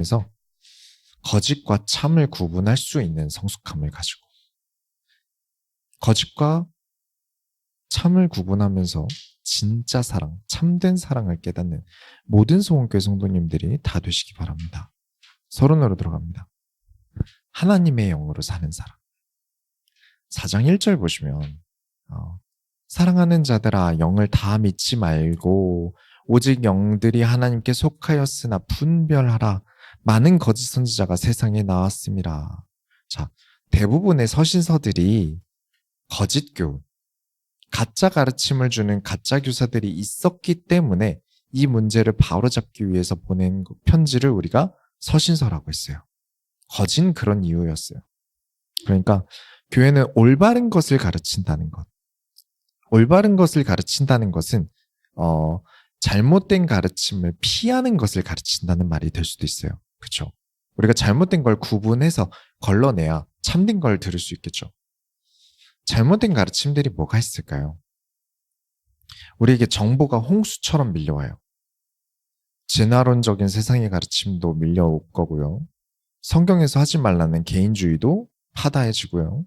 그래서 거짓과 참을 구분할 수 있는 성숙함을 가지고 거짓과 참을 구분하면서 진짜 사랑, 참된 사랑을 깨닫는 모든 소원교회 성도님들이 다 되시기 바랍니다. 서론으로 들어갑니다. 하나님의 영으로 사는 사람. 4장 1절 보시면 사랑하는 자들아 영을 다 믿지 말고 오직 영들이 하나님께 속하였으나 분별하라. 많은 거짓 선지자가 세상에 나왔습니다. 자, 대부분의 서신서들이 거짓 교훈, 가짜 가르침을 주는 가짜 교사들이 있었기 때문에 이 문제를 바로잡기 위해서 보낸 편지를 우리가 서신서라고 했어요. 거진 그런 이유였어요. 그러니까 교회는 올바른 것을 가르친다는 것. 올바른 것을 가르친다는 것은 잘못된 가르침을 피하는 것을 가르친다는 말이 될 수도 있어요. 그렇죠? 우리가 잘못된 걸 구분해서 걸러내야 참된 걸 들을 수 있겠죠. 잘못된 가르침들이 뭐가 있을까요? 우리에게 정보가 홍수처럼 밀려와요. 진화론적인 세상의 가르침도 밀려올 거고요. 성경에서 하지 말라는 개인주의도 파다해지고요.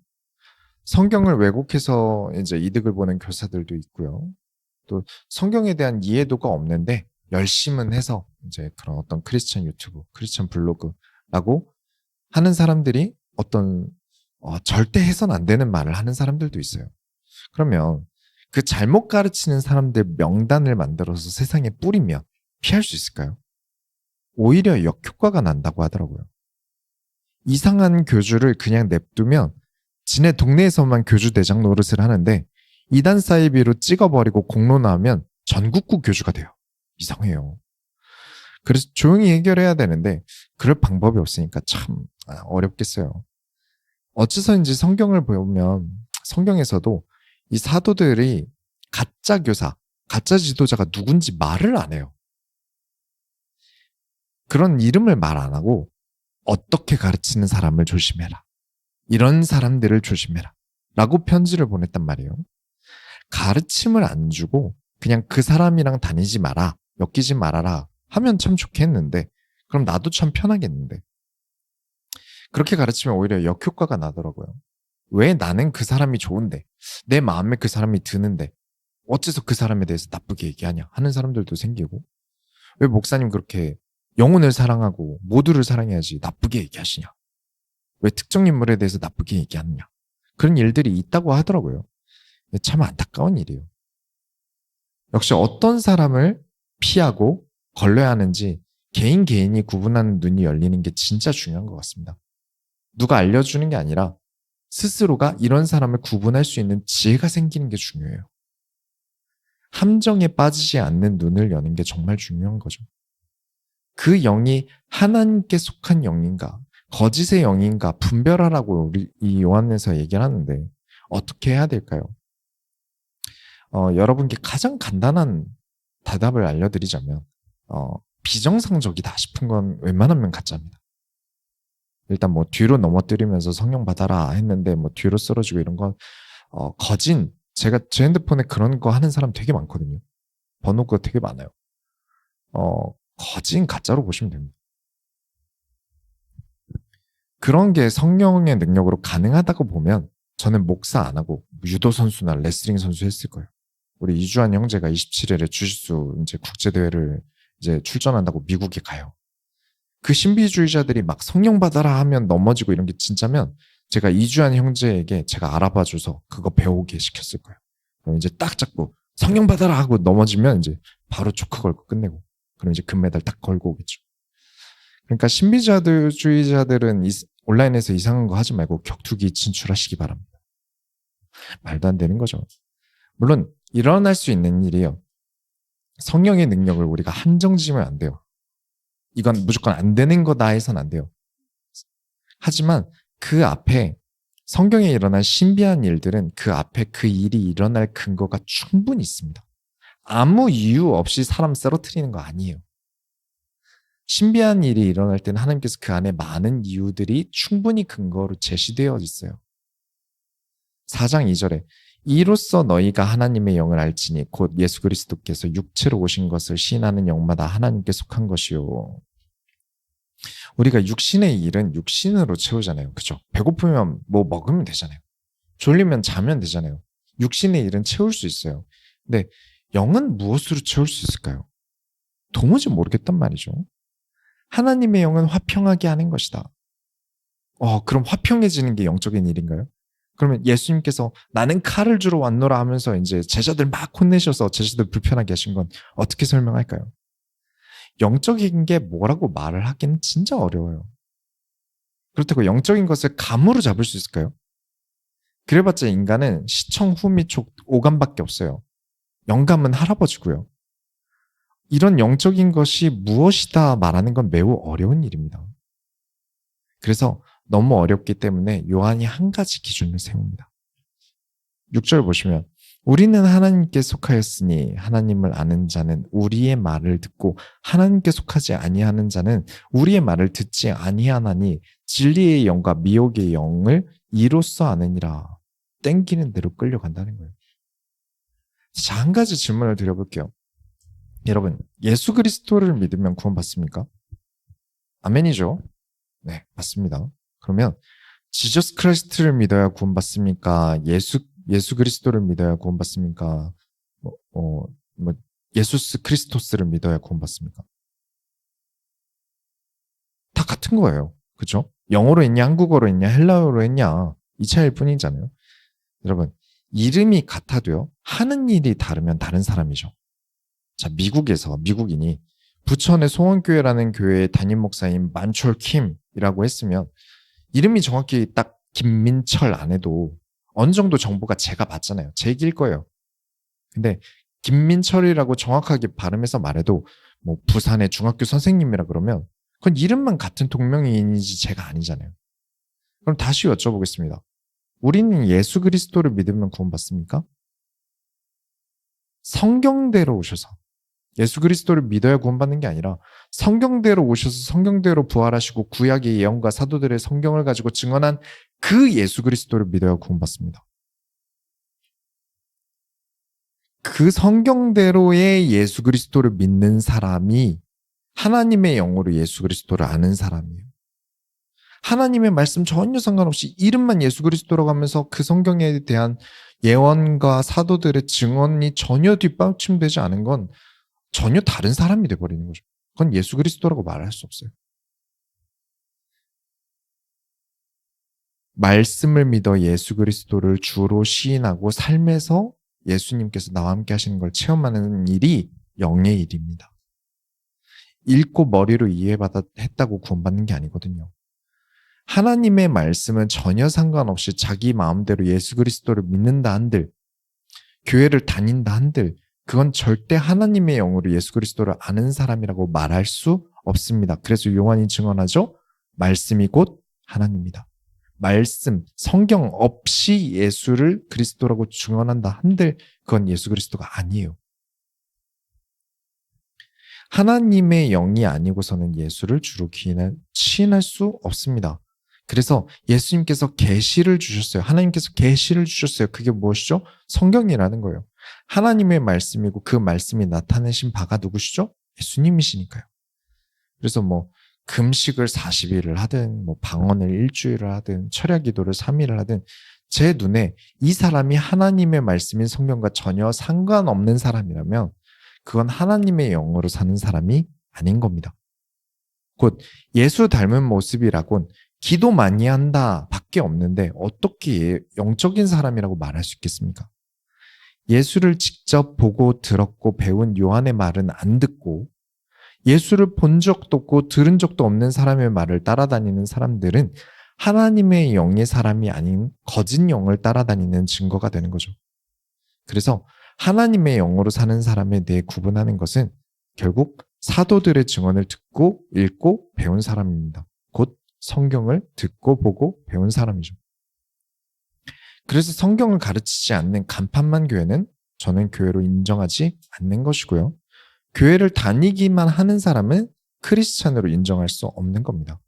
성경을 왜곡해서 이제 이득을 보는 교사들도 있고요. 또 성경에 대한 이해도가 없는데 열심은 해서 이제 그런 어떤 크리스천 유튜브, 크리스천 블로그라고 하는 사람들이 어떤 절대 해서는 안 되는 말을 하는 사람들도 있어요. 그러면 그 잘못 가르치는 사람들 명단을 만들어서 세상에 뿌리면 피할 수 있을까요? 오히려 역효과가 난다고 하더라고요. 이상한 교주를 그냥 냅두면 지네 동네에서만 교주 대장 노릇을 하는데 이단 사이비로 찍어버리고 공론화하면 전국구 교주가 돼요. 이상해요. 그래서 조용히 해결해야 되는데 그럴 방법이 없으니까 참 어렵겠어요. 어째서인지 성경을 보면 성경에서도 이 사도들이 가짜 교사, 가짜 지도자가 누군지 말을 안 해요. 그런 이름을 말 안 하고 어떻게 가르치는 사람을 조심해라. 이런 사람들을 조심해라. 라고 편지를 보냈단 말이에요. 가르침을 안 주고 그냥 그 사람이랑 다니지 마라, 엮이지 말아라 하면 참 좋겠는데 그럼 나도 참 편하겠는데 그렇게 가르치면 오히려 역효과가 나더라고요. 왜 나는 그 사람이 좋은데 내 마음에 그 사람이 드는데 어째서 그 사람에 대해서 나쁘게 얘기하냐 하는 사람들도 생기고 왜 목사님 그렇게 영혼을 사랑하고 모두를 사랑해야지 나쁘게 얘기하시냐 왜 특정 인물에 대해서 나쁘게 얘기하느냐 그런 일들이 있다고 하더라고요. 참 안타까운 일이에요. 역시 어떤 사람을 피하고 걸러야 하는지 개인이 구분하는 눈이 열리는 게 진짜 중요한 것 같습니다. 누가 알려주는 게 아니라 스스로가 이런 사람을 구분할 수 있는 지혜가 생기는 게 중요해요. 함정에 빠지지 않는 눈을 여는 게 정말 중요한 거죠. 그 영이 하나님께 속한 영인가 거짓의 영인가 분별하라고 우리 이 요한에서 얘기를 하는데 어떻게 해야 될까요? 여러분께 가장 간단한 대답을 알려드리자면 비정상적이다 싶은 건 웬만하면 가짜입니다. 일단 뭐 뒤로 넘어뜨리면서 성령 받아라 했는데 뭐 뒤로 쓰러지고 이런 건 거진 제가 제 핸드폰에 그런 거 하는 사람 되게 많거든요. 번호가 되게 많아요. 거진 가짜로 보시면 됩니다. 그런 게 성령의 능력으로 가능하다고 보면 저는 목사 안 하고 유도 선수나 레슬링 선수 했을 거예요. 우리 이주환 형제가 27일에 주짓수 이제 국제대회를 이제 출전한다고 미국에 가요. 그 신비주의자들이 막 성령 받아라 하면 넘어지고 이런 게 진짜면 제가 이주환 형제에게 제가 알아봐줘서 그거 배우게 시켰을 거예요. 그럼 이제 딱 잡고 성령 받아라 하고 넘어지면 이제 바로 초크 걸고 끝내고 그럼 이제 금메달 딱 걸고 오겠죠. 그러니까 신비주의자들은 온라인에서 이상한 거 하지 말고 격투기 진출하시기 바랍니다. 말도 안 되는 거죠. 물론 일어날 수 있는 일이에요. 성령의 능력을 우리가 한정지으면 안 돼요. 이건 무조건 안 되는 거다 해서는 안 돼요. 하지만 그 앞에 성경에 일어난 신비한 일들은 그 앞에 그 일이 일어날 근거가 충분히 있습니다. 아무 이유 없이 사람 쓰러뜨리는 거 아니에요. 신비한 일이 일어날 때는 하나님께서 그 안에 많은 이유들이 충분히 근거로 제시되어 있어요. 4장 2절에 이로써 너희가 하나님의 영을 알지니 곧 예수 그리스도께서 육체로 오신 것을 시인하는 영마다 하나님께 속한 것이요. 우리가 육신의 일은 육신으로 채우잖아요. 그죠? 배고프면 뭐 먹으면 되잖아요. 졸리면 자면 되잖아요. 육신의 일은 채울 수 있어요. 근데 영은 무엇으로 채울 수 있을까요? 도무지 모르겠단 말이죠. 하나님의 영은 화평하게 하는 것이다. 그럼 화평해지는 게 영적인 일인가요? 그러면 예수님께서 나는 칼을 주러 왔노라 하면서 이제 제자들 막 혼내셔서 제자들 불편하게 하신 건 어떻게 설명할까요? 영적인 게 뭐라고 말을 하기는 진짜 어려워요. 그렇다고 영적인 것을 감으로 잡을 수 있을까요? 그래봤자 인간은 시청, 후, 미, 촉, 오감밖에 없어요. 영감은 할아버지고요. 이런 영적인 것이 무엇이다 말하는 건 매우 어려운 일입니다. 그래서 너무 어렵기 때문에 요한이 한 가지 기준을 세웁니다. 6절 보시면 우리는 하나님께 속하였으니 하나님을 아는 자는 우리의 말을 듣고 하나님께 속하지 아니하는 자는 우리의 말을 듣지 아니하나니 진리의 영과 미혹의 영을 이로써 아느니라. 땡기는 대로 끌려간다는 거예요. 자, 한 가지 질문을 드려볼게요. 여러분, 예수 그리스도를 믿으면 구원받습니까? 아멘이죠? 네, 맞습니다. 그러면 지저스 크라이스트를 믿어야 구원받습니까? 예수 그리스도를 믿어야 구원받습니까? 예수스 크리스토스를 믿어야 구원받습니까? 다 같은 거예요. 그죠? 영어로 했냐, 한국어로 했냐, 헬라어로 했냐, 이 차이일 뿐이잖아요. 여러분, 이름이 같아도요, 하는 일이 다르면 다른 사람이죠. 자, 미국에서 미국인이 부천의 소원교회라는 교회의 담임 목사인 만철 킴이라고 했으면 이름이 정확히 딱 김민철 안 해도 어느 정도 정보가 제가 맞잖아요. 제 얘기일 거예요. 근데 김민철이라고 정확하게 발음해서 말해도 뭐 부산의 중학교 선생님이라 그러면 그건 이름만 같은 동명이인이지 제가 아니잖아요. 그럼 다시 여쭤보겠습니다. 우리는 예수 그리스도를 믿으면 구원받습니까? 성경대로 오셔서 예수 그리스도를 믿어야 구원받는 게 아니라 성경대로 오셔서 성경대로 부활하시고 구약의 예언과 사도들의 성경을 가지고 증언한 그 예수 그리스도를 믿어야 구원받습니다. 그 성경대로의 예수 그리스도를 믿는 사람이 하나님의 영으로 예수 그리스도를 아는 사람이에요. 하나님의 말씀 전혀 상관없이 이름만 예수 그리스도라고 하면서 그 성경에 대한 예언과 사도들의 증언이 전혀 뒷받침되지 않은 건 전혀 다른 사람이 돼버리는 거죠. 그건 예수 그리스도라고 말할 수 없어요. 말씀을 믿어 예수 그리스도를 주로 시인하고 삶에서 예수님께서 나와 함께 하시는 걸 체험하는 일이 영의 일입니다. 읽고 머리로 했다고 구원받는 게 아니거든요. 하나님의 말씀은 전혀 상관없이 자기 마음대로 예수 그리스도를 믿는다 한들, 교회를 다닌다 한들, 그건 절대 하나님의 영으로 예수 그리스도를 아는 사람이라고 말할 수 없습니다. 그래서 요한이 증언하죠. 말씀이 곧 하나님이다. 말씀, 성경 없이 예수를 그리스도라고 증언한다 한들 그건 예수 그리스도가 아니에요. 하나님의 영이 아니고서는 예수를 주로 시인할 수 없습니다. 그래서 예수님께서 계시를 주셨어요. 하나님께서 계시를 주셨어요. 그게 무엇이죠? 성경이라는 거예요. 하나님의 말씀이고 그 말씀이 나타내신 바가 누구시죠? 예수님이시니까요. 그래서 뭐 금식을 40일을 하든 뭐 방언을 일주일을 하든 철야 기도를 3일을 하든 제 눈에 이 사람이 하나님의 말씀인 성경과 전혀 상관없는 사람이라면 그건 하나님의 영으로 사는 사람이 아닌 겁니다. 곧 예수 닮은 모습이라곤 기도 많이 한다 밖에 없는데 어떻게 영적인 사람이라고 말할 수 있겠습니까? 예수를 직접 보고 들었고 배운 요한의 말은 안 듣고 예수를 본 적도 없고 들은 적도 없는 사람의 말을 따라다니는 사람들은 하나님의 영의 사람이 아닌 거짓 영을 따라다니는 증거가 되는 거죠. 그래서 하나님의 영으로 사는 사람에 대해 구분하는 것은 결국 사도들의 증언을 듣고 읽고 배운 사람입니다. 곧 성경을 듣고 보고 배운 사람이죠. 그래서 성경을 가르치지 않는 간판만 교회는 저는 교회로 인정하지 않는 것이고요. 교회를 다니기만 하는 사람은 크리스찬으로 인정할 수 없는 겁니다.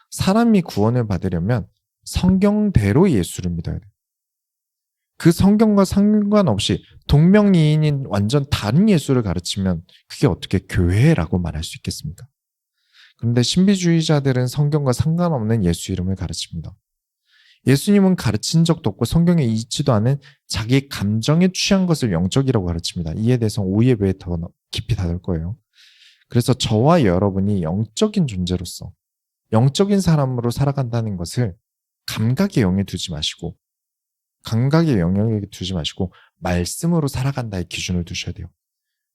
사람이 구원을 받으려면 성경대로 예수를 믿어야 돼요. 그 성경과 상관없이 동명이인인 완전 다른 예수를 가르치면 그게 어떻게 교회라고 말할 수 있겠습니까? 그런데 신비주의자들은 성경과 상관없는 예수 이름을 가르칩니다. 예수님은 가르친 적도 없고 성경에 있지도 않은 자기 감정에 취한 것을 영적이라고 가르칩니다. 이에 대해서 5예배에 더 깊이 다룰 거예요. 그래서 저와 여러분이 영적인 존재로서 영적인 사람으로 살아간다는 것을 감각의 영역에 두지 마시고 말씀으로 살아간다의 기준을 두셔야 돼요.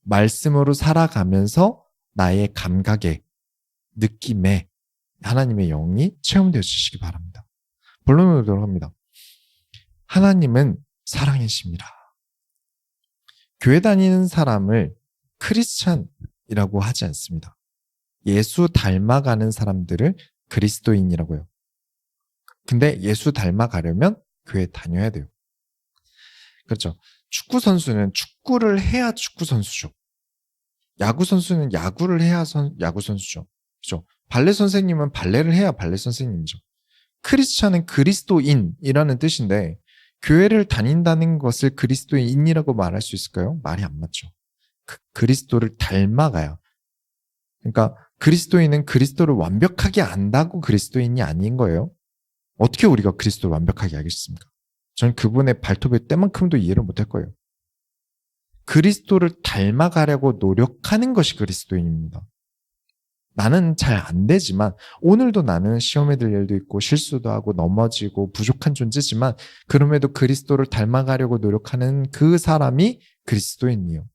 말씀으로 살아가면서 나의 감각에, 느낌에 하나님의 영이 체험되어지시기 바랍니다. 본론으로 들어갑니다. 하나님은 사랑이십니다. 교회 다니는 사람을 크리스찬이라고 하지 않습니다. 예수 닮아가는 사람들을 그리스도인이라고 해요. 근데 예수 닮아가려면 교회 다녀야 돼요. 그렇죠. 축구 선수는 축구를 해야 축구 선수죠. 야구 선수는 야구를 해야 야구 선수죠. 그렇죠. 발레 선생님은 발레를 해야 발레 선생님이죠. 크리스찬은 그리스도인이라는 뜻인데 교회를 다닌다는 것을 그리스도인이라고 말할 수 있을까요? 말이 안 맞죠. 그리스도를 닮아가요. 그러니까 그리스도인은 그리스도를 완벽하게 안다고 그리스도인이 아닌 거예요. 어떻게 우리가 그리스도를 완벽하게 알겠습니까? 저는 그분의 발톱의 때만큼도 이해를 못할 거예요. 그리스도를 닮아가려고 노력하는 것이 그리스도인입니다. 나는 잘 안 되지만 오늘도 나는 시험에 들 일도 있고 실수도 하고 넘어지고 부족한 존재지만 그럼에도 그리스도를 닮아가려고 노력하는 그 사람이 그리스도인이에요.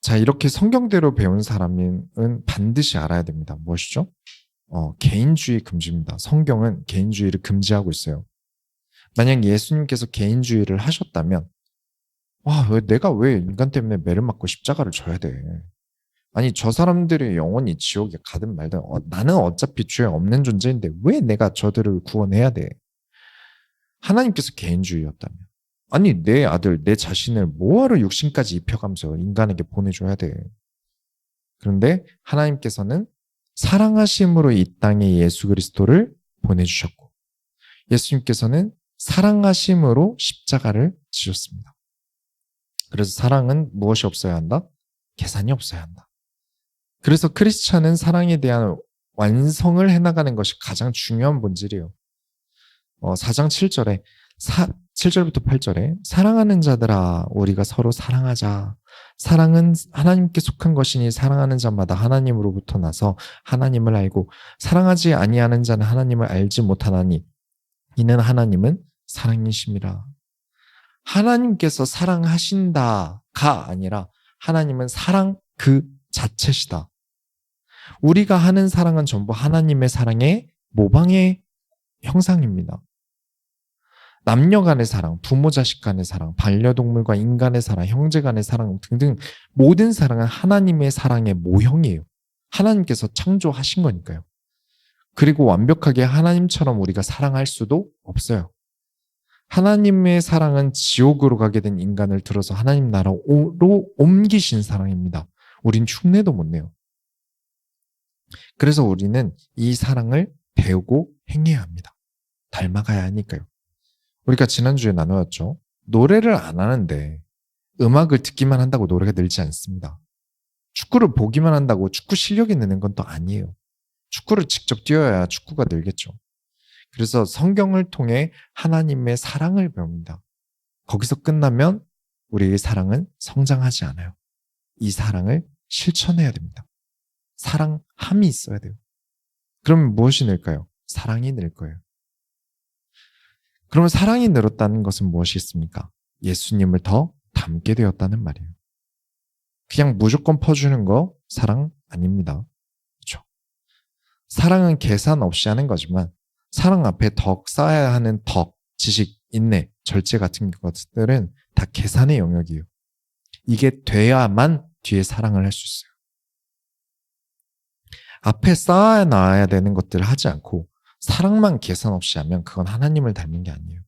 자, 이렇게 성경대로 배운 사람은 반드시 알아야 됩니다. 무엇이죠? 개인주의 금지입니다. 성경은 개인주의를 금지하고 있어요. 만약 예수님께서 개인주의를 하셨다면 내가 왜 인간 때문에 매를 맞고 십자가를 져야 돼? 아니 저 사람들이 영원히 지옥에 가든 말든 나는 어차피 죄 없는 존재인데 왜 내가 저들을 구원해야 돼? 하나님께서 개인주의였다면 아니 내 아들 내 자신을 뭐하러 육신까지 입혀가면서 인간에게 보내줘야 돼? 그런데 하나님께서는 사랑하심으로 이 땅에 예수 그리스도를 보내주셨고 예수님께서는 사랑하심으로 십자가를 지셨습니다. 그래서 사랑은 무엇이 없어야 한다? 계산이 없어야 한다. 그래서 크리스찬은 사랑에 대한 완성을 해나가는 것이 가장 중요한 본질이에요. 4장 7절에 7절부터 8절에 사랑하는 자들아 우리가 서로 사랑하자. 사랑은 하나님께 속한 것이니 사랑하는 자마다 하나님으로부터 나서 하나님을 알고 사랑하지 아니하는 자는 하나님을 알지 못하나니 이는 하나님은 사랑이심이라. 하나님께서 사랑하신다가 아니라 하나님은 사랑 그 자체시다. 우리가 하는 사랑은 전부 하나님의 사랑의 모방의 형상입니다. 남녀 간의 사랑, 부모 자식 간의 사랑, 반려동물과 인간의 사랑, 형제 간의 사랑 등등 모든 사랑은 하나님의 사랑의 모형이에요. 하나님께서 창조하신 거니까요. 그리고 완벽하게 하나님처럼 우리가 사랑할 수도 없어요. 하나님의 사랑은 지옥으로 가게 된 인간을 들어서 하나님 나라로 옮기신 사랑입니다. 우린 흉내도 못 내요. 그래서 우리는 이 사랑을 배우고 행해야 합니다. 닮아가야 하니까요. 우리가 지난주에 나누었죠. 노래를 안 하는데 음악을 듣기만 한다고 노래가 늘지 않습니다. 축구를 보기만 한다고 축구 실력이 느는 건 또 아니에요. 축구를 직접 뛰어야 축구가 늘겠죠. 그래서 성경을 통해 하나님의 사랑을 배웁니다. 거기서 끝나면 우리의 사랑은 성장하지 않아요. 이 사랑을 실천해야 됩니다. 사랑함이 있어야 돼요. 그러면 무엇이 늘까요? 사랑이 늘 거예요. 그러면 사랑이 늘었다는 것은 무엇이겠습니까? 예수님을 더 닮게 되었다는 말이에요. 그냥 무조건 퍼주는 거 사랑 아닙니다. 그렇죠? 사랑은 계산 없이 하는 거지만 사랑 앞에 덕 쌓아야 하는 덕, 지식, 인내, 절제 같은 것들은 다 계산의 영역이에요. 이게 돼야만 뒤에 사랑을 할 수 있어요. 앞에 쌓아 놔야 되는 것들을 하지 않고 사랑만 계산 없이 하면 그건 하나님을 닮는 게 아니에요.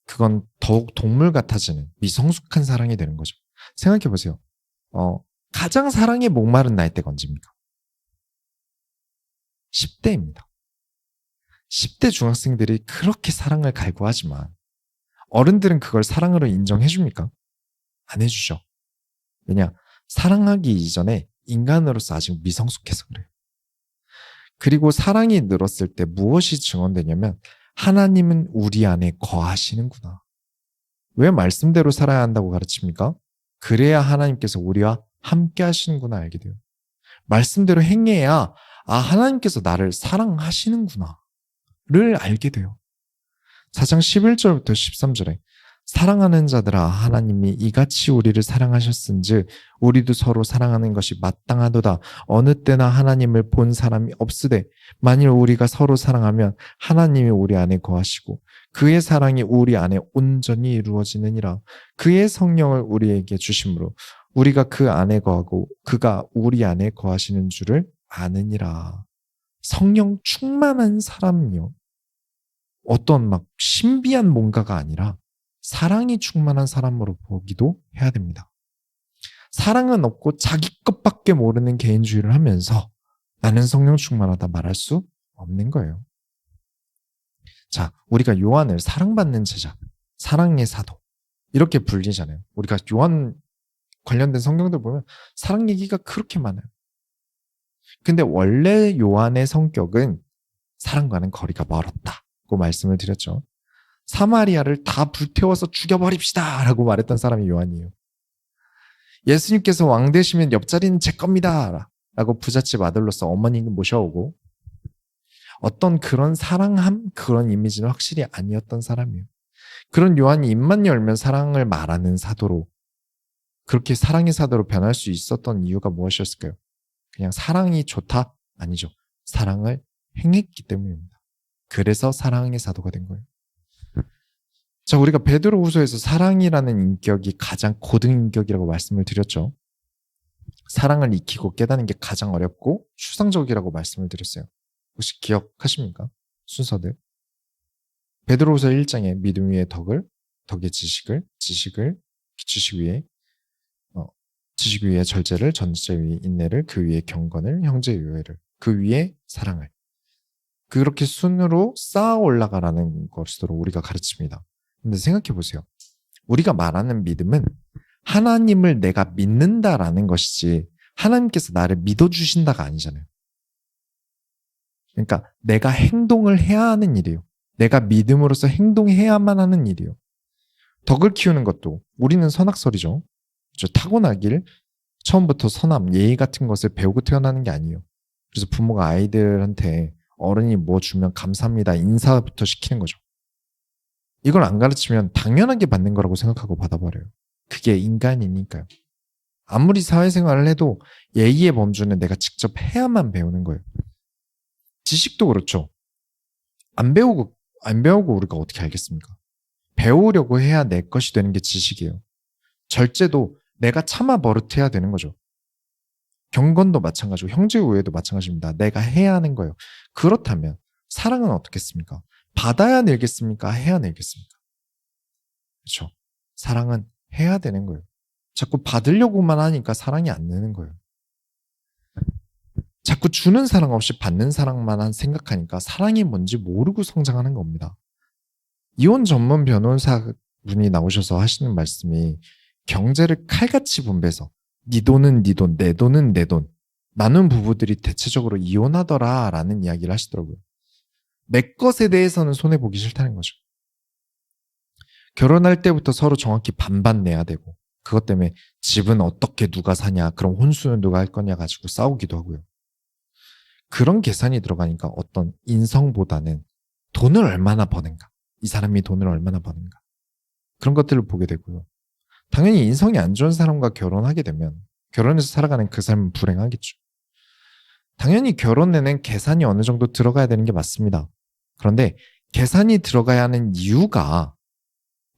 그건 더욱 동물 같아지는 미성숙한 사랑이 되는 거죠. 생각해 보세요. 가장 사랑에 목마른 나이대가 언제입니까? 10대입니다. 10대 중학생들이 그렇게 사랑을 갈구하지만 어른들은 그걸 사랑으로 인정해 줍니까? 안 해주죠. 왜냐? 사랑하기 이전에 인간으로서 아직 미성숙해서 그래요. 그리고 사랑이 늘었을 때 무엇이 증언되냐면 하나님은 우리 안에 거하시는구나. 왜 말씀대로 살아야 한다고 가르칩니까? 그래야 하나님께서 우리와 함께 하시는구나 알게 돼요. 말씀대로 행해야 하나님께서 나를 사랑하시는구나 를 알게 돼요. 4장 11절부터 13절에 사랑하는 자들아 하나님이 이같이 우리를 사랑하셨은즉 우리도 서로 사랑하는 것이 마땅하도다. 어느 때나 하나님을 본 사람이 없으되 만일 우리가 서로 사랑하면 하나님이 우리 안에 거하시고 그의 사랑이 우리 안에 온전히 이루어지느니라. 그의 성령을 우리에게 주심으로 우리가 그 안에 거하고 그가 우리 안에 거하시는 줄을 아느니라. 성령 충만한 사람이요. 어떤 막 신비한 뭔가가 아니라 사랑이 충만한 사람으로 보기도 해야 됩니다. 사랑은 없고 자기 것밖에 모르는 개인주의를 하면서 나는 성령 충만하다 말할 수 없는 거예요. 자, 우리가 요한을 사랑받는 제자, 사랑의 사도 이렇게 불리잖아요. 우리가 요한 관련된 성경들 보면 사랑 얘기가 그렇게 많아요. 근데 원래 요한의 성격은 사랑과는 거리가 멀었다고 말씀을 드렸죠. 사마리아를 다 불태워서 죽여버립시다 라고 말했던 사람이 요한이에요. 예수님께서 왕 되시면 옆자리는 제 겁니다 라고 부잣집 아들로서 어머니를 모셔오고 어떤 그런 사랑함 그런 이미지는 확실히 아니었던 사람이에요. 그런 요한이 입만 열면 사랑을 말하는 사도로 그렇게 사랑의 사도로 변할 수 있었던 이유가 무엇이었을까요? 그냥 사랑이 좋다? 아니죠. 사랑을 행했기 때문입니다. 그래서 사랑의 사도가 된 거예요. 자, 우리가 베드로후서에서 사랑이라는 인격이 가장 고등인격이라고 말씀을 드렸죠. 사랑을 익히고 깨닫는 게 가장 어렵고 추상적이라고 말씀을 드렸어요. 혹시 기억하십니까? 순서들. 베드로후서 1장에 믿음 위에 덕을, 덕의 지식을, 지식 위에 절제를, 절제 위에 인내를, 그 위에 경건을, 형제 유애를, 그 위에 사랑을. 그렇게 순으로 쌓아 올라가라는 것으로 우리가 가르칩니다. 근데 생각해 보세요. 우리가 말하는 믿음은 하나님을 내가 믿는다라는 것이지 하나님께서 나를 믿어주신다가 아니잖아요. 그러니까 내가 행동을 해야 하는 일이에요. 내가 믿음으로써 행동해야만 하는 일이에요. 덕을 키우는 것도 우리는 선악설이죠. 타고나길 처음부터 선함, 예의 같은 것을 배우고 태어나는 게 아니에요. 그래서 부모가 아이들한테 어른이 뭐 주면 감사합니다 인사부터 시키는 거죠. 이걸 안 가르치면 당연하게 받는 거라고 생각하고 받아버려요. 그게 인간이니까요. 아무리 사회생활을 해도 예의의 범주는 내가 직접 해야만 배우는 거예요. 지식도 그렇죠. 안 배우고 우리가 어떻게 알겠습니까? 배우려고 해야 내 것이 되는 게 지식이에요. 절제도 내가 참아 버릇해야 되는 거죠. 경건도 마찬가지고 형제 우애도 마찬가지입니다. 내가 해야 하는 거예요. 그렇다면 사랑은 어떻겠습니까? 받아야 늘겠습니까? 해야 늘겠습니까? 그렇죠. 사랑은 해야 되는 거예요. 자꾸 받으려고만 하니까 사랑이 안 느는 거예요. 자꾸 주는 사랑 없이 받는 사랑만 생각하니까 사랑이 뭔지 모르고 성장하는 겁니다. 이혼 전문 변호사 분이 나오셔서 하시는 말씀이 경제를 칼같이 분배해서 네 돈은 네 돈, 내 돈은 내 돈 나눈 부부들이 대체적으로 이혼하더라라는 이야기를 하시더라고요. 내 것에 대해서는 손해보기 싫다는 거죠. 결혼할 때부터 서로 정확히 반반 내야 되고 그것 때문에 집은 어떻게 누가 사냐 그럼 혼수는 누가 할 거냐 가지고 싸우기도 하고요. 그런 계산이 들어가니까 어떤 인성보다는 돈을 얼마나 버는가 이 사람이 돈을 얼마나 버는가 그런 것들을 보게 되고요. 당연히 인성이 안 좋은 사람과 결혼하게 되면 결혼해서 살아가는 그 삶은 불행하겠죠. 당연히 결혼에는 계산이 어느 정도 들어가야 되는 게 맞습니다. 그런데 계산이 들어가야 하는 이유가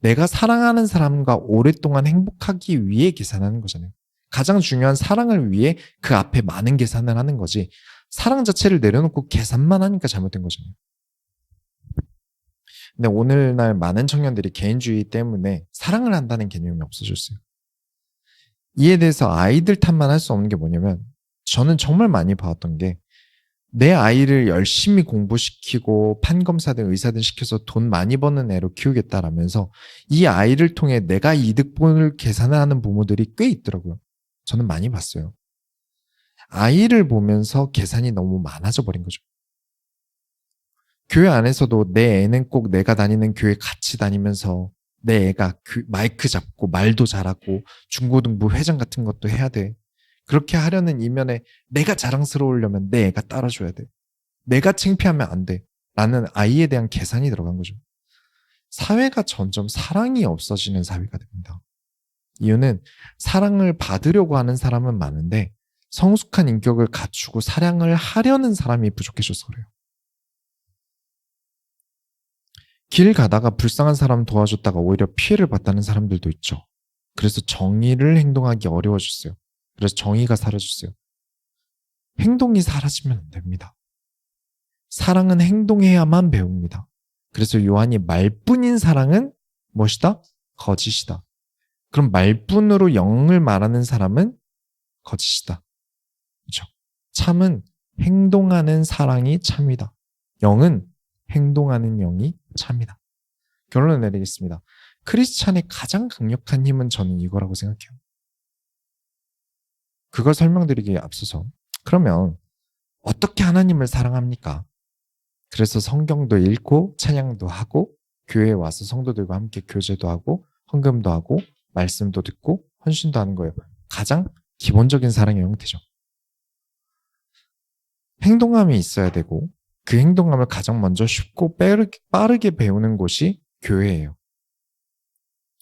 내가 사랑하는 사람과 오랫동안 행복하기 위해 계산하는 거잖아요. 가장 중요한 사랑을 위해 그 앞에 많은 계산을 하는 거지 사랑 자체를 내려놓고 계산만 하니까 잘못된 거잖아요. 근데 오늘날 많은 청년들이 개인주의 때문에 사랑을 한다는 개념이 없어졌어요. 이에 대해서 아이들 탓만 할 수 없는 게 뭐냐면 저는 정말 많이 봐왔던 게 내 아이를 열심히 공부시키고 판검사든 의사든 시켜서 돈 많이 버는 애로 키우겠다라면서 이 아이를 통해 내가 이득 볼 계산을 하는 부모들이 꽤 있더라고요. 저는 많이 봤어요. 아이를 보면서 계산이 너무 많아져 버린 거죠. 교회 안에서도 내 애는 꼭 내가 다니는 교회 같이 다니면서 내 애가 마이크 잡고 말도 잘하고 중고등부 회장 같은 것도 해야 돼. 그렇게 하려는 이면에 내가 자랑스러우려면 내 애가 따라줘야 돼. 내가 창피하면 안 돼. 라는 아이에 대한 계산이 들어간 거죠. 사회가 점점 사랑이 없어지는 사회가 됩니다. 이유는 사랑을 받으려고 하는 사람은 많은데 성숙한 인격을 갖추고 사랑을 하려는 사람이 부족해져서 그래요. 길 가다가 불쌍한 사람 도와줬다가 오히려 피해를 봤다는 사람들도 있죠. 그래서 정의를 행동하기 어려워졌어요. 그래서 정의가 사라졌어요. 행동이 사라지면 안 됩니다. 사랑은 행동해야만 배웁니다. 그래서 요한이 말뿐인 사랑은 무엇이다? 거짓이다. 그럼 말뿐으로 영을 말하는 사람은 거짓이다. 그렇죠? 참은 행동하는 사랑이 참이다. 영은 행동하는 영이 참이다. 결론을 내리겠습니다. 크리스찬의 가장 강력한 힘은 저는 이거라고 생각해요. 그걸 설명드리기에 앞서서 그러면 어떻게 하나님을 사랑합니까? 그래서 성경도 읽고 찬양도 하고 교회에 와서 성도들과 함께 교제도 하고 헌금도 하고 말씀도 듣고 헌신도 하는 거예요. 가장 기본적인 사랑의 형태죠. 행동함이 있어야 되고 그 행동함을 가장 먼저 쉽고 빠르게 배우는 곳이 교회예요.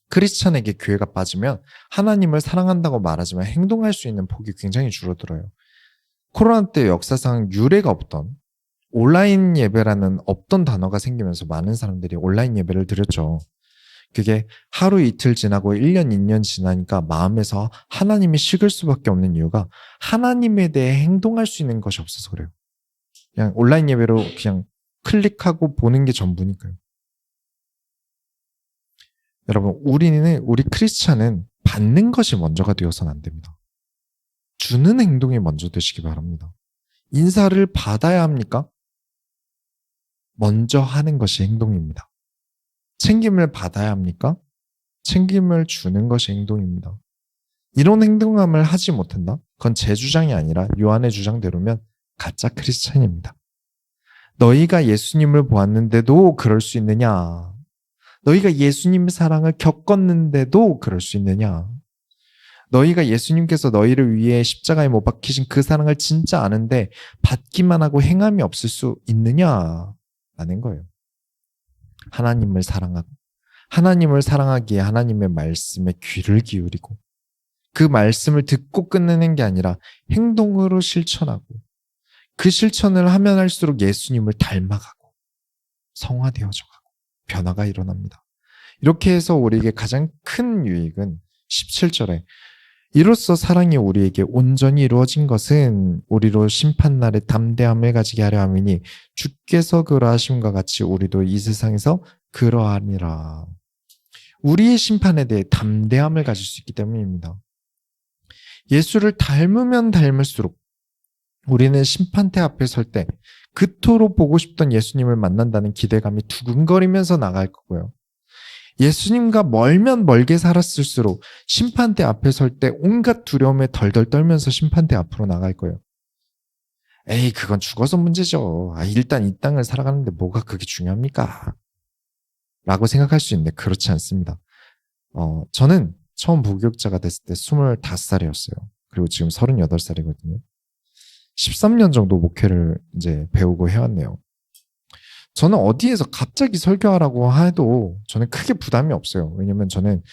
크리스찬에게 교회가 빠지면 하나님을 사랑한다고 말하지만 행동할 수 있는 폭이 굉장히 줄어들어요. 코로나 때 역사상 유례가 없던 온라인 예배라는 없던 단어가 생기면서 많은 사람들이 온라인 예배를 드렸죠. 그게 하루 이틀 지나고 1년, 2년 지나니까 마음에서 하나님이 식을 수밖에 없는 이유가 하나님에 대해 행동할 수 있는 것이 없어서 그래요. 그냥 온라인 예배로 그냥 클릭하고 보는 게 전부니까요. 여러분, 우리 크리스찬은 받는 것이 먼저가 되어서는 안 됩니다. 주는 행동이 먼저 되시기 바랍니다. 인사를 받아야 합니까? 먼저 하는 것이 행동입니다. 챙김을 받아야 합니까? 챙김을 주는 것이 행동입니다. 이런 행동함을 하지 못한다? 그건 제 주장이 아니라 요한의 주장대로면 가짜 크리스찬입니다. 너희가 예수님을 보았는데도 그럴 수 있느냐? 너희가 예수님의 사랑을 겪었는데도 그럴 수 있느냐? 너희가 예수님께서 너희를 위해 십자가에 못 박히신 그 사랑을 진짜 아는데 받기만 하고 행함이 없을 수 있느냐? 라는 거예요. 하나님을 사랑하고 하나님을 사랑하기에 하나님의 말씀에 귀를 기울이고 그 말씀을 듣고 끝내는 게 아니라 행동으로 실천하고 그 실천을 하면 할수록 예수님을 닮아가고 성화되어져 가고 변화가 일어납니다. 이렇게 해서 우리에게 가장 큰 유익은 17절에 이로써 사랑이 우리에게 온전히 이루어진 것은 우리로 심판날에 담대함을 가지게 하려 함이니 주께서 그러하심과 같이 우리도 이 세상에서 그러하니라. 우리의 심판에 대해 담대함을 가질 수 있기 때문입니다. 예수를 닮으면 닮을수록 우리는 심판대 앞에 설 때 그토록 보고 싶던 예수님을 만난다는 기대감이 두근거리면서 나갈 거고요. 예수님과 멀면 멀게 살았을수록 심판대 앞에 설 때 온갖 두려움에 덜덜 떨면서 심판대 앞으로 나갈 거예요. 에이, 그건 죽어서 문제죠. 일단 이 땅을 살아가는데 뭐가 그게 중요합니까? 라고 생각할 수 있는데 그렇지 않습니다. 저는 처음 부교육자가 됐을 때 25살이었어요. 그리고 지금 38살이거든요. 13년 정도 목회를 이제 배우고 해왔네요. 저는 어디에서 갑자기 설교하라고 해도 저는 크게 부담이 없어요. 왜냐면 저는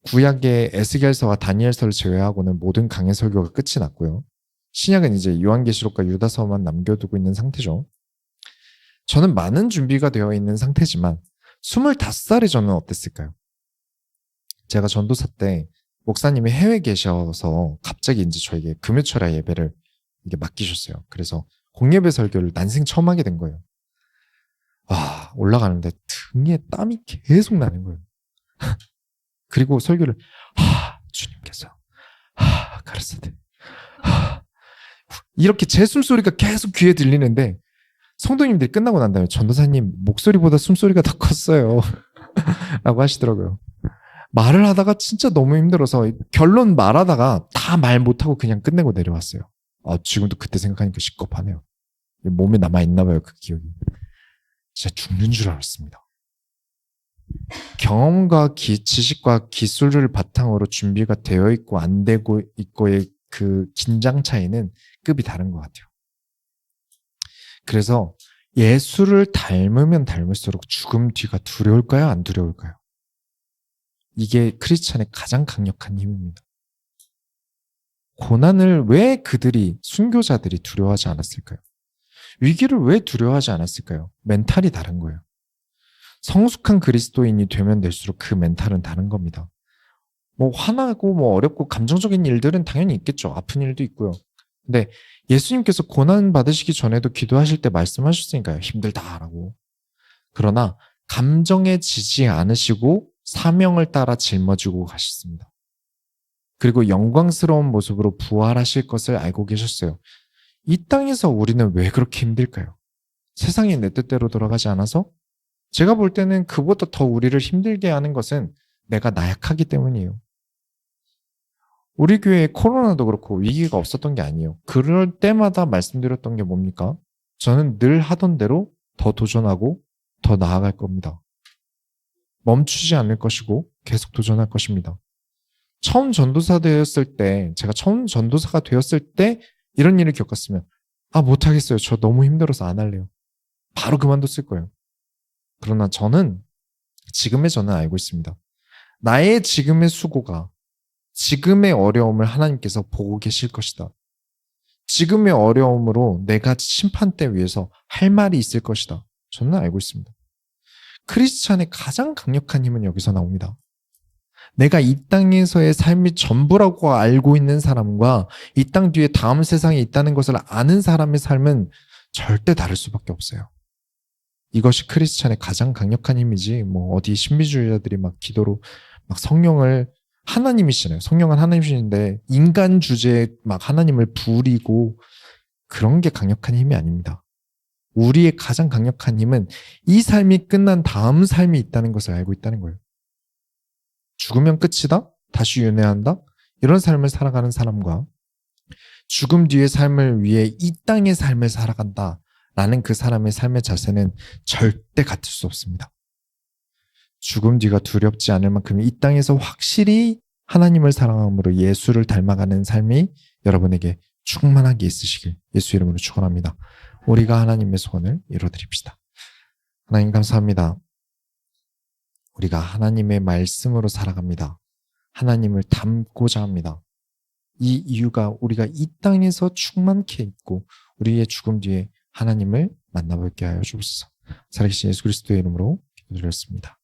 구약의 에스겔서와 다니엘서를 제외하고는 모든 강해 설교가 끝이 났고요. 신약은 이제 요한계시록과 유다서만 남겨두고 있는 상태죠. 저는 많은 준비가 되어 있는 상태지만 25살에 저는 어땠을까요? 제가 전도사 때 목사님이 해외에 계셔서 갑자기 이제 저에게 금요철야 예배를 이게 맡기셨어요. 그래서 공예배 설교를 난생 처음 하게 된 거예요. 와, 올라가는데 등에 땀이 계속 나는 거예요. 그리고 설교를 주님께서 가르사대 이렇게 제 숨소리가 계속 귀에 들리는데 성도님들이 끝나고 난 다음에 전도사님 목소리보다 숨소리가 더 컸어요 라고 하시더라고요. 말을 하다가 진짜 너무 힘들어서 결론 말하다가 다 말 못하고 그냥 끝내고 내려왔어요. 지금도 그때 생각하니까 식겁하네요. 몸에 남아있나 봐요, 그 기억이. 진짜 죽는 줄 알았습니다. 경험과 지식과 기술을 바탕으로 준비가 되어 있고 안 되고 있고의 그 긴장 차이는 급이 다른 것 같아요. 그래서 예수를 닮으면 닮을수록 죽음 뒤가 두려울까요? 안 두려울까요? 이게 크리스찬의 가장 강력한 힘입니다. 고난을 왜 그들이, 순교자들이 두려워하지 않았을까요? 위기를 왜 두려워하지 않았을까요? 멘탈이 다른 거예요. 성숙한 그리스도인이 되면 될수록 그 멘탈은 다른 겁니다. 화나고 어렵고 감정적인 일들은 당연히 있겠죠. 아픈 일도 있고요. 근데 예수님께서 고난 받으시기 전에도 기도하실 때 말씀하셨으니까요. 힘들다라고. 그러나 감정에 지지 않으시고 사명을 따라 짊어지고 가셨습니다. 그리고 영광스러운 모습으로 부활하실 것을 알고 계셨어요. 이 땅에서 우리는 왜 그렇게 힘들까요? 세상이 내 뜻대로 돌아가지 않아서? 제가 볼 때는 그보다 더 우리를 힘들게 하는 것은 내가 나약하기 때문이에요. 우리 교회에 코로나도 그렇고 위기가 없었던 게 아니에요. 그럴 때마다 말씀드렸던 게 뭡니까? 저는 늘 하던 대로 더 도전하고 더 나아갈 겁니다. 멈추지 않을 것이고 계속 도전할 것입니다. 처음 전도사 되었을 때, 제가 처음 전도사가 되었을 때 이런 일을 겪었으면 못하겠어요. 저 너무 힘들어서 안 할래요. 바로 그만뒀을 거예요. 그러나 지금의 저는 알고 있습니다. 나의 지금의 수고가 지금의 어려움을 하나님께서 보고 계실 것이다. 지금의 어려움으로 내가 심판대 위에서 할 말이 있을 것이다. 저는 알고 있습니다. 크리스찬의 가장 강력한 힘은 여기서 나옵니다. 내가 이 땅에서의 삶이 전부라고 알고 있는 사람과 이 땅 뒤에 다음 세상에 있다는 것을 아는 사람의 삶은 절대 다를 수밖에 없어요. 이것이 크리스찬의 가장 강력한 힘이지, 어디 신비주의자들이 막 기도로 막 성령을, 하나님이시잖아요. 성령은 하나님이신데 인간 주제에 막 하나님을 부리고 그런 게 강력한 힘이 아닙니다. 우리의 가장 강력한 힘은 이 삶이 끝난 다음 삶이 있다는 것을 알고 있다는 거예요. 죽으면 끝이다? 다시 윤회한다? 이런 삶을 살아가는 사람과 죽음 뒤의 삶을 위해 이 땅의 삶을 살아간다 라는 그 사람의 삶의 자세는 절대 같을 수 없습니다. 죽음 뒤가 두렵지 않을 만큼 이 땅에서 확실히 하나님을 사랑함으로 예수를 닮아가는 삶이 여러분에게 충만하게 있으시길 예수 이름으로 축원합니다. 우리가 하나님의 소원을 이루어드립시다. 하나님 감사합니다. 우리가 하나님의 말씀으로 살아갑니다. 하나님을 닮고자 합니다. 이 이유가 우리가 이 땅에서 충만케 있고 우리의 죽음 뒤에 하나님을 만나볼게 하여 주옵소서. 살아계신 예수 그리스도의 이름으로 기도드렸습니다.